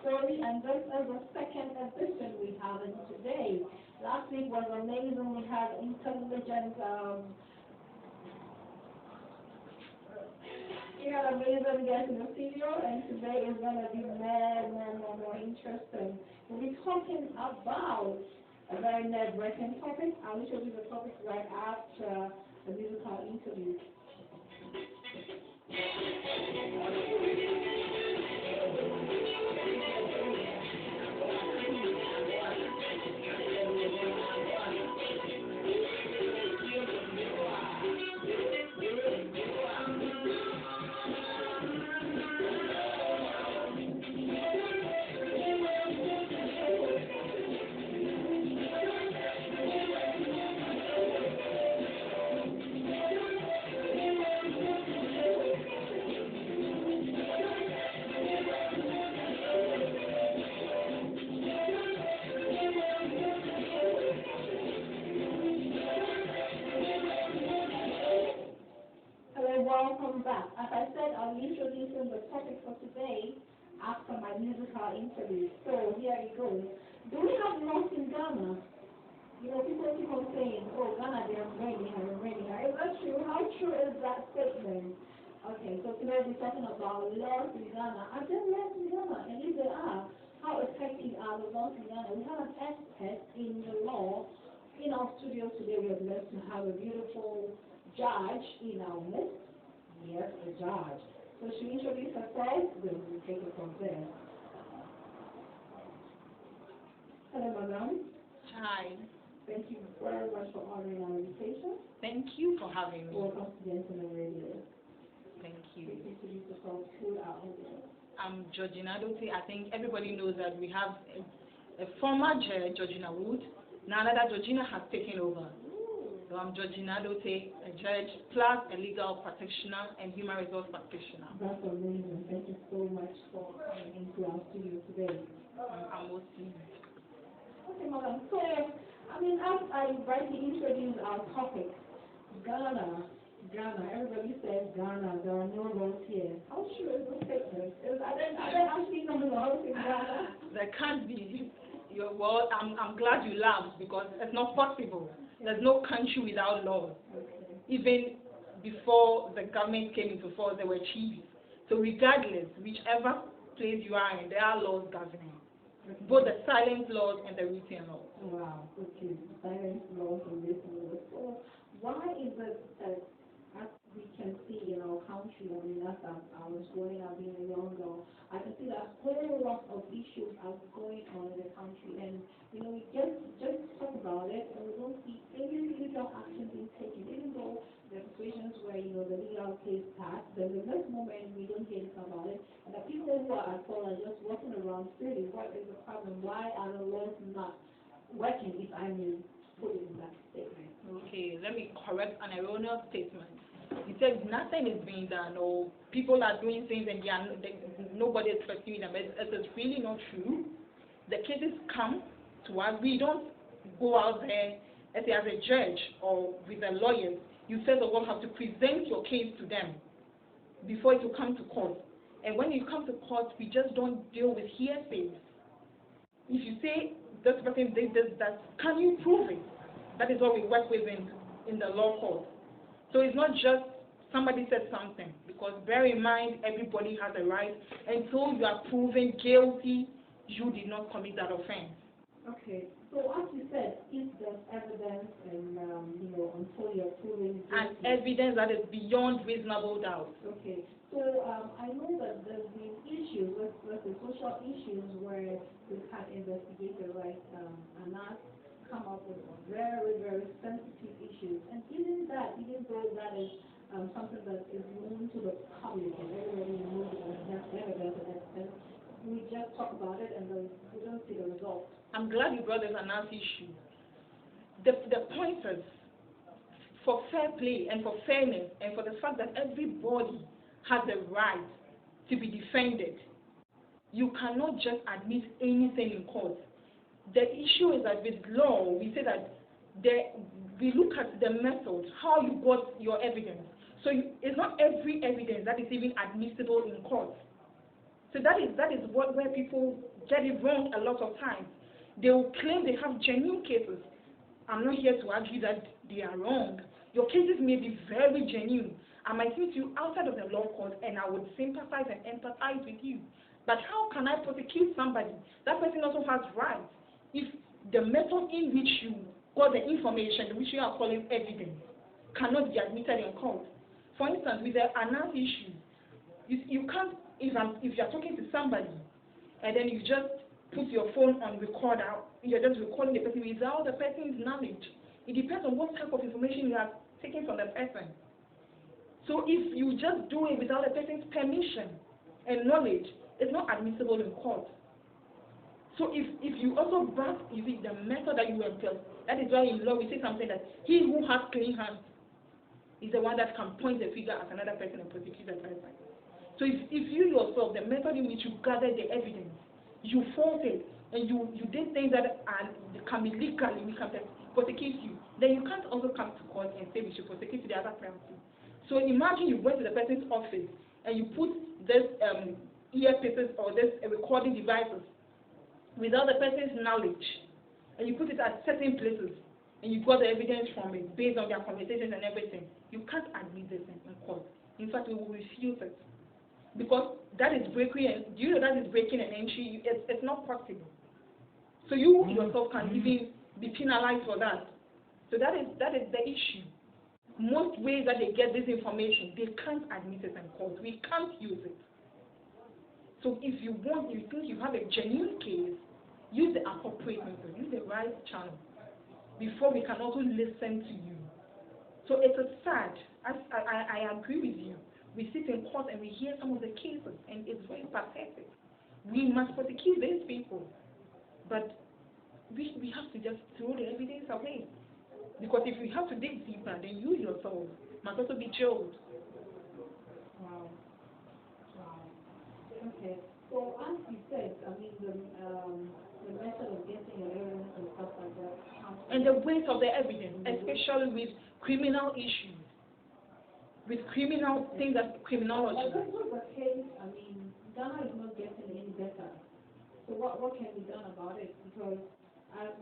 story, and this is the second edition we have in today. Last week was amazing. We had intelligent, we had amazing guests in the studio, and today is going to be more interesting. We'll be talking about a very nerve-wracking topic. I'll introduce the topic right after the musical interview. Welcome back. As I said, I'll be introducing the topic for today after my musical interview. So here it goes. Do we have laws in Ghana? You know, people keep on saying, oh, Ghana, they are raining here, raining here. Is that true? How true is that statement? Okay, so today we're talking about laws in Ghana. Are there laws in Ghana? And if there are, how effective are the laws in Ghana? We have an expert in the law in our studio today. We are blessed to have a beautiful judge in our midst. Yes, a judge. So she introduced herself, then we'll take it from there. Hello, madam. Hi. Thank you very much for honoring our invitation. Thank you for having me. Welcome to Gentleman Radio. Thank you. Please introduce yourself to our audience. I'm Georgina Dote. I think everybody knows that we have a former judge, Georgina Wood. Now that Georgina has taken over. So I'm Georgina Dote, a judge, plus a legal practitioner and human resource practitioner. That's amazing. Thank you so much for coming into our studio today. I'm most pleased. Okay, madam. So, as I rightly introduce our topic, Ghana, everybody says Ghana, there are no laws here. How true is the statement? Are there actually no laws in Ghana? There can't be. Well, I'm glad you laughed because it's not possible. There's no country without laws. Okay. Even before the government came into force, there were chiefs. So regardless, whichever place you are in, there are laws governing. Okay. Both the silent laws and the written laws. Wow, okay. Silent laws and written laws. So why is it that, as we can see in our country, as I was growing up being a young girl, I can see that a whole lot of issues are going on in the country, and we just talk about it, and we don't see any legal action being taken, even though there are situations where the legal case passed, then the next moment we don't hear anything about it, and the people who are at fault are just walking around freely. What is the problem? Why are the laws not working, if I may put it in that statement? Okay, let me correct an erroneous statement. He said nothing is being done, or people are doing things and nobody is pursuing them. It is really not true. The cases come to us. We don't go out there as a judge or with a lawyer. You first of all have to present your case to them before it will come to court. And when you come to court, we just don't deal with hearsays. If you say this person did this, that, can you prove it? That is what we work with in the law court. So it's not just somebody said something, because bear in mind, everybody has a right. Until you are proven guilty, you did not commit that offense. Okay. So as you said, if there's evidence and, until you're proven guilty. And evidence that is beyond reasonable doubt. Okay. So I know that there's been issues, let's say social issues, where we've had investigators like Anas come up with very, very sensitive issues. And even though that is something that is known to the public and everybody knows that has evidence and evidence, we just talk about it and then we don't see the results. I'm glad you brought this Anas issue. The point is, for fair play and for fairness and for the fact that everybody has the right to be defended, you cannot just admit anything in court. The issue is that with law, we say that we look at the method, how you got your evidence. So it's not every evidence that is even admissible in court. So that is where people get it wrong a lot of times. They will claim they have genuine cases. I'm not here to argue that they are wrong. Your cases may be very genuine. I might meet you outside of the law court and I would sympathize and empathize with you. But how can I prosecute somebody? That person also has rights. If the method in which you got the information, which you are calling evidence, cannot be admitted in court. For instance, with the announce issue, you can't, if you're talking to somebody and then you just put your phone on recorder, you're just recording the person without the person's knowledge. It depends on what type of information you are taking from the person. So if you just do it without the person's permission and knowledge, it's not admissible in court. So if you also back, you see, the method that you employ, that is why in law we say something that he who has clean hands is the one that can point the finger at another person and prosecute the person. So if you yourself, the method in which you gathered the evidence, you fought it, and you did things that can be legally, we can prosecute you, then you can't also come to court and say we should prosecute the other person. So imagine you went to the person's office and you put this earpieces or this recording devices without the person's knowledge, and you put it at certain places, and you got the evidence from it based on their conversations and everything. You can't admit this in court. In fact, we will refuse it. Because that is breaking, do you know that is breaking an entry? It's not possible. So you yourself can even be penalized for that. So that is the issue. Most ways that they get this information, they can't admit it in court. We can't use it. So if you think you have a genuine case, use the appropriate method, use the right channel, before we can also listen to you. So it's sad. I agree with you. We sit in court and we hear some of the cases, and it's very pathetic. We must prosecute these people, but we have to just throw the evidence away. Because if we have to dig deeper, then you yourself must also be jailed. Wow. Okay. So as you said, I mean the method of getting your evidence and stuff like that. And the weight of the evidence, especially with criminal issues, with criminal things that criminology. But this was the case. I mean, Ghana is not getting any better. So what can be done about it? Because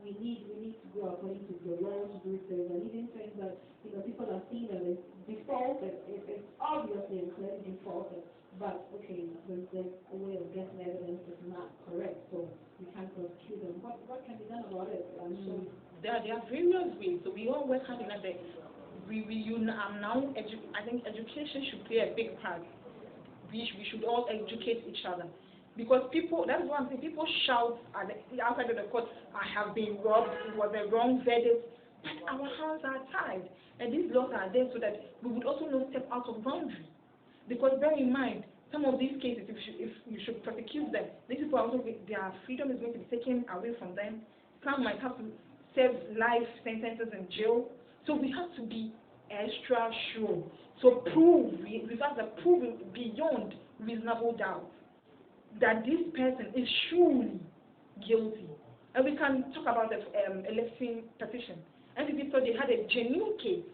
we need to go according to the law to do things. And even things that people are seeing that it's defaulted. It's obviously and clearly defaulted. But okay, there's a way of getting evidence that's not correct, so we can't prosecute them. What can be done about it? So there are various ways. So we all work hand in hand. I think education should play a big part. We should all educate each other. Because people, that's one thing, people shout outside of the court, I have been robbed, it was a wrong verdict, but our hands are tied. And these laws are there so that we would also not step out of boundary. Because bear in mind, some of these cases, if you should prosecute them, these people are also, their freedom is going to be taken away from them. Some might have to serve life sentences in jail. So we have to be extra sure. So we have to prove beyond reasonable doubt that this person is surely guilty. And we can talk about the election petition. And people thought they had a genuine case.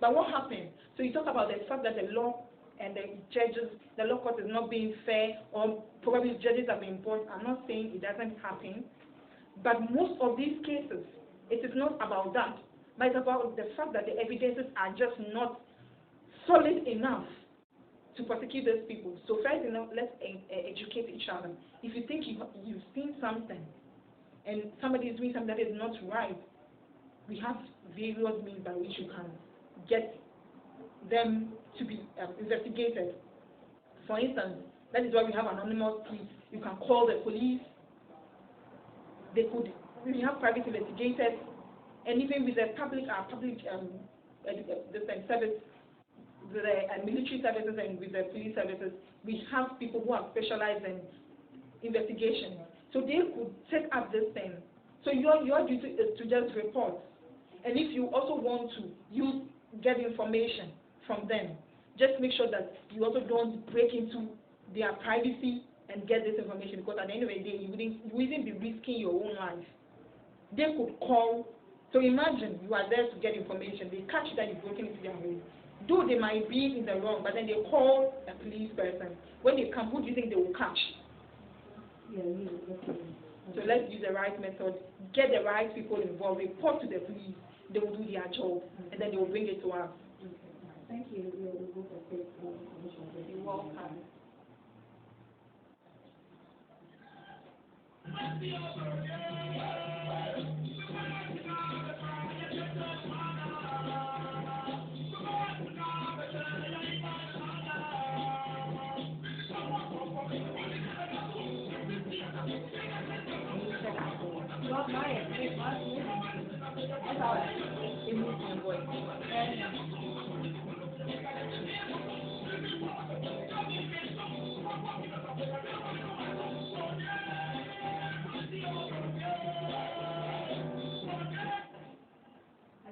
But what happened? So you talk about the fact that the law and the law court is not being fair, or probably judges are being bought. I'm not saying it doesn't happen. But most of these cases, it is not about that. But it's about the fact that the evidences are just not solid enough to prosecute those people. So first, let's educate each other. If you think you've seen something and somebody is doing something that is not right, we have various means by which you can get them to be investigated. For instance, that is why we have anonymous pleas. You can call the police. We have private investigators, and even with the public service, the military services and with the police services, we have people who are specialized in investigation. So they could set up this thing. So your duty is to just report. And if you also want to get information from them, just make sure that you also don't break into their privacy and get this information, because at the end of the day, you wouldn't be risking your own life. They could call. So imagine you are there to get information. They catch you that you've broken into their home. Though they might be in the wrong, but then they call a police person. When they come, who do you think they will catch? Yeah, okay. So let's use the right method, get the right people involved, report to the police, they will do their job, and then they will bring it to us. Okay. Thank you. We'll go for quick information. You're welcome. Not mine. That's how it moves my voice.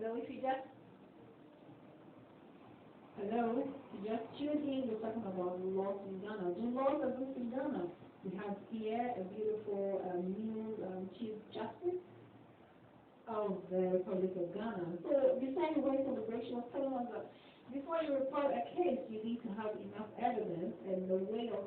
Hello, if you just tuned in, we're talking about laws in Ghana. Do laws exist in Ghana? We have here a beautiful new Chief Justice of the Republic of Ghana. So before you went to the break, she was telling us that before you report a case, you need to have enough evidence, and the way of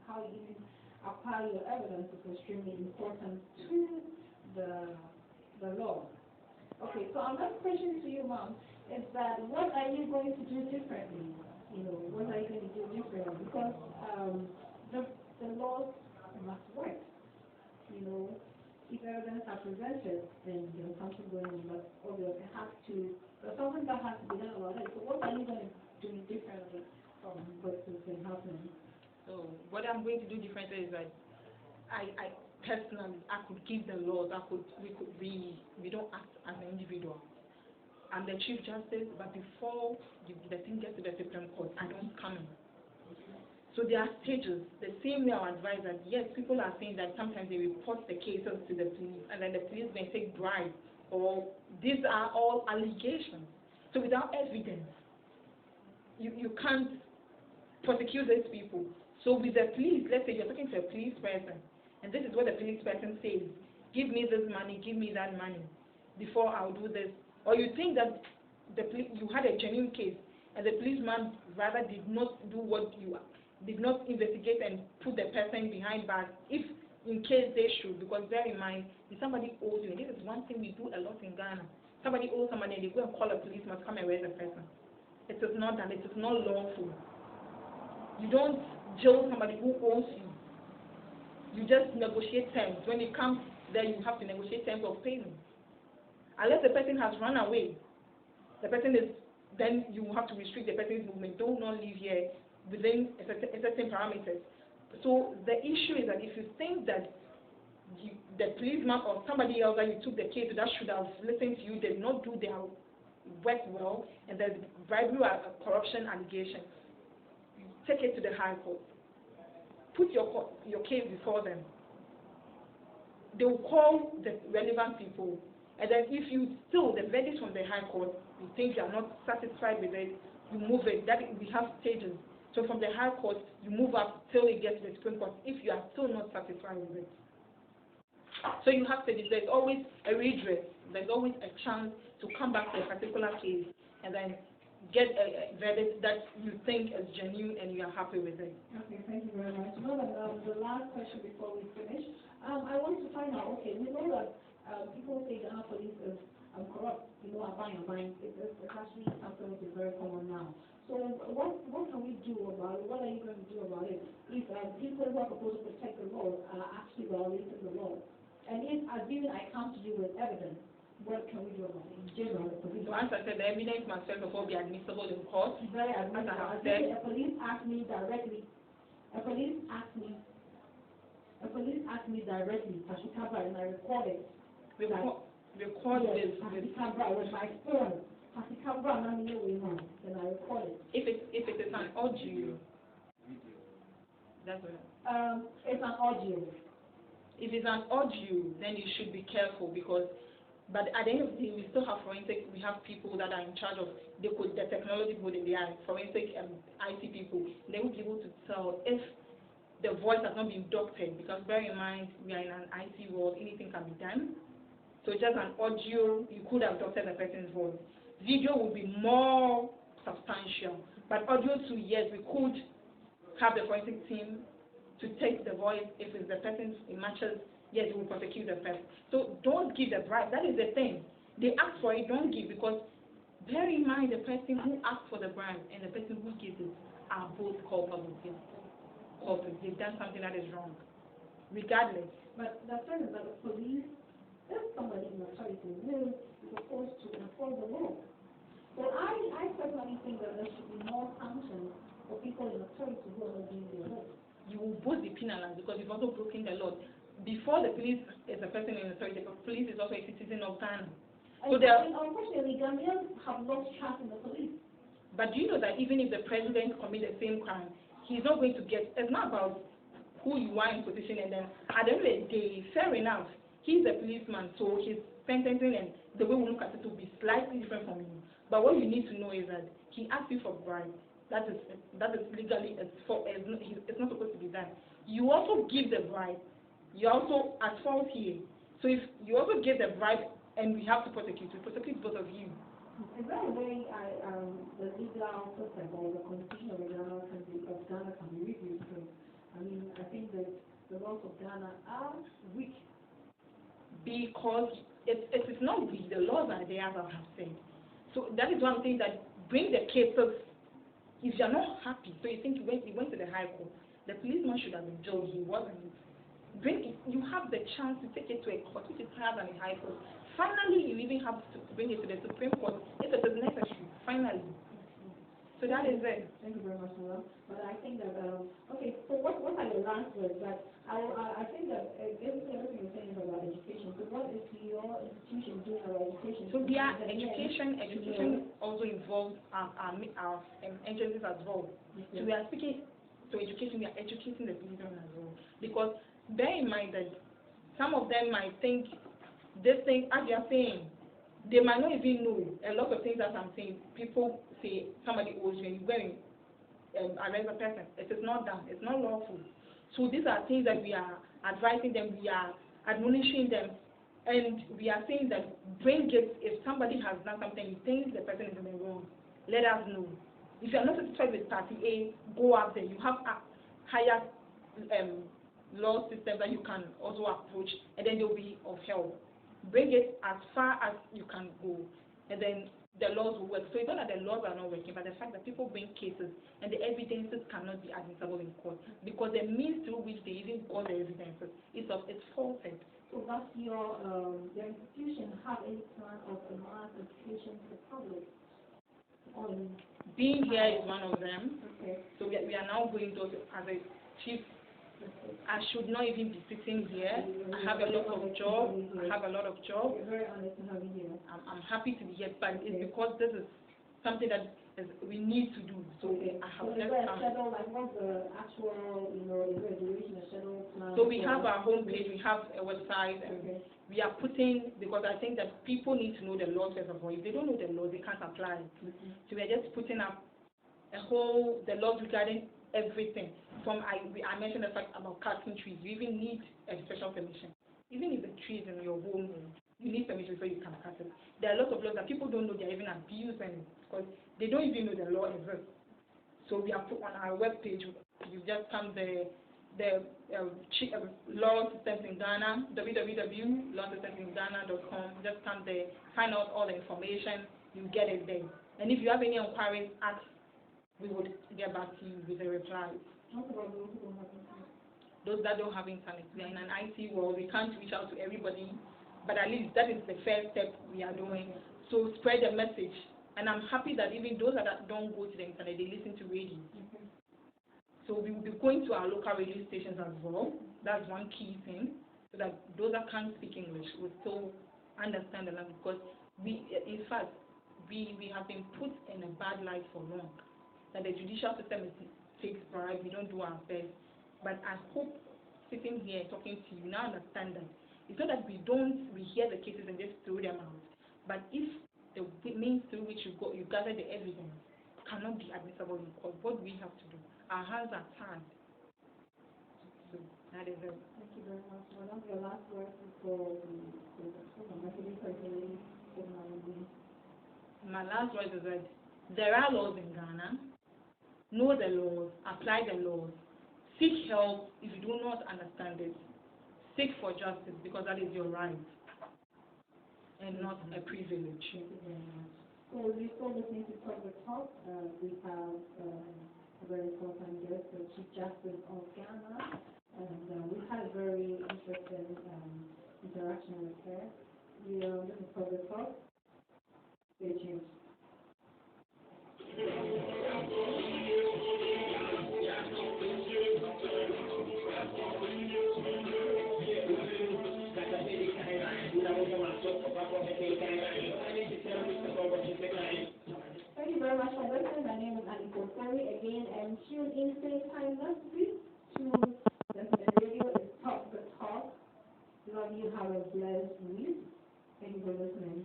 how you even acquire your evidence is extremely important to the law. Okay, so our next question to you, Mom, is that what are you going to do differently? What are you going to do differently? Because the laws must work. If evidence are presented, then there's something going on, but obviously there's something that has to be done about it. So what are you going to do differently from what has been happening? So what I'm going to do differently is that I personally, I could give the laws, we don't act as an individual. I'm the Chief Justice, but before the thing gets to the Supreme Court, I don't come in. So there are stages. The same way I advise that, yes, people are saying that sometimes they report the cases to the police, and then the police may take bribes, or these are all allegations. So without evidence, you can't prosecute these people. So with the police, let's say you're talking to a police person, and this is what the police person says: give me this money, give me that money, before I'll do this. Or you think that you had a genuine case, and the policeman rather did not do what you did not investigate and put the person behind bars, if in case they should, because bear in mind, if somebody owes you, and this is one thing we do a lot in Ghana, somebody owes somebody and they go and call a policeman to come and arrest the person. It is not done, it is not lawful. You don't jail somebody who owes you. You just negotiate terms. When it comes there, you have to negotiate terms of payment. Unless the person has run away, then you have to restrict the person's movement. Do not live here within a certain parameters. So the issue is that if you think that the policeman or somebody else that you took the case that should have listened to you did not do their work well, and there's bribery or corruption allegation, take it to the High Court. Put your case before them. They will call the relevant people, and then if you still, the verdict from the High Court, you think you are not satisfied with it, you move it. That we have stages. So from the High Court, you move up till it gets to the Supreme Court if you are still not satisfied with it. So you have stages. There's always a redress. There's always a chance to come back to a particular case and then get a verdict that you think is genuine and you are happy with it. Okay, thank you very much. The last question before we finish, I want to find out, okay, we know that people say Ghana police is corrupt, are buying. It's actually something that is very common now. So what can we do about it? What are you going to do about it? If people who are supposed to protect the law are actually violating the law, and if assuming I come to you with evidence, what can we do about it in general? So as I said, the evidence must first of all be admissible in court. Very admissible. A police asked me directly. I should cover and I recorded. Record this. With my phone. Then I record it. If it is an audio, that's what. It's an audio. If it's an audio, then you should be careful but at the end of the day, we still have forensic. We have people that are in charge of the technology, they are forensic IT people. They will be able to tell if the voice has not been doctored, because bear in mind we are in an IT world, anything can be done. So just an audio, you could have doctored the person's voice. Video would be more substantial, but audio too, yes, we could have the forensic team to take the voice. If it's the person it matches, yes, we will prosecute the person. So don't give the bribe. That is the thing. They ask for it, don't give, because bear in mind the person who asked for the bribe and the person who gives it are both culpable here. They've done something that is wrong, regardless. But the thing is that the police, if somebody in authority is supposed to enforce the law. So I personally think that there should be more sanctions for people in authority who are not doing their work. You will both be penalized because you've also broken the law. Before the police is a person in authority, the police is also a citizen of Ghana. So unfortunately, Ghanaians have lost trust in the police. But do you know that even if the president commits the same crime, he's not going to get, it's not about who you are in position, and then at the end of the day, fair enough, he's a policeman, so his sentencing and the way we look at it will be slightly different from you. But what you need to know is that he asked you for bribe. That is legally, it's not supposed to be done. You also give the bribe. You're also at fault here. So if you also give the bribe and we have to prosecute, we prosecute both of you. Is there a way the legal system or the constitution of Ghana can be reviewed? Because, I mean, I think that the laws of Ghana are weak. Because it is not weak. The laws are there, as I have said. So that is one thing that bring the cases. If you're not happy, so you think you went to the High Court, the policeman should have been jailed. He wasn't. You have the chance to take it to a court which is higher than the High Court. Finally, you even have to bring it to the Supreme Court if it is necessary. Finally. So that is it. Thank you very much, Noel. But I think that, okay, so what are your last words? But I think that everything you're saying is about education. So what is your institution doing about education? So their education also involves our agencies as well. So we are speaking to education, we are educating the children as well. Because bear in mind that some of them might think this thing, as you are saying, they might not even know a lot of things that I'm saying. People say somebody owes you and you go and arrest a person. It is not done. It's not lawful. So these are things that we are advising them, we are admonishing them, and we are saying that bring it. If somebody has done something, you think the person is in the wrong, let us know. If you are not satisfied with party A, go up there. You have a higher law system that you can also approach, and then they'll be of help. Bring it as far as you can go, and then the laws will work. So it's not that the laws are not working, but the fact that people bring cases and the evidences cannot be admissible in court because the means through which they even got the evidences it's faulted. So that's your institution have any plan of a mass education to the public? Being here is one of them. Okay. So we are now going to, as a chief, I should not even be sitting here. I have a lot of job. You're very honest to have you here. I'm happy to be here, but it's because this is something that we need to do. So I have just come. Like what's the actual, is there a duration, a schedule plan? So we have our homepage, we have a website, and we are putting, because I think that people need to know the law first of all. If they don't know the law, they can't apply it. So we are just putting up the laws regarding everything. I mentioned the fact about cutting trees. You even need a special permission. Even if the tree is in your home, you need permission so you can cut it. There are lots of laws that people don't know they are even abusing because they don't even know the law exists. So we are put on our webpage. You just come the law systems in Ghana, www.lawsystemsingghana.com. Just come there, find out all the information. You get it there. And if you have any inquiries, ask. We would get back to you with a reply. Those that don't have internet, we are in an IT world. We can't reach out to everybody, but at least that is the first step we are doing. So spread the message. And I'm happy that even those that don't go to the internet, they listen to radio. So we will be going to our local radio stations as well. That's one key thing, so that those that can't speak English will still understand the language. Because in fact, we have been put in a bad light for long. That the judicial system takes bribe, we don't do our best. But I hope sitting here talking to you now understand that it's not that we hear the cases and just throw them out. But if the means through which you gather the evidence cannot be admissible in court, what do we have to do? Our hands are tied. So that is it. Thank you very much. One of your last words for my last word is that there are laws in Ghana. Know the laws, apply the laws, Seek help if you do not understand it. Seek for justice because that is your right and not a privilege. Thank you very much. So we still listening to Public Talk. We have a very important guest, the Chief Justice of Ghana, and we had a very interesting interaction with her. This is Public Talk. Stay tuned. Thank you very much for listening. My name is Annie Kosari. Again, and tune in same time next week to the radio. It's Talk the Talk. Love you. Have a blessed week. Thank you for listening.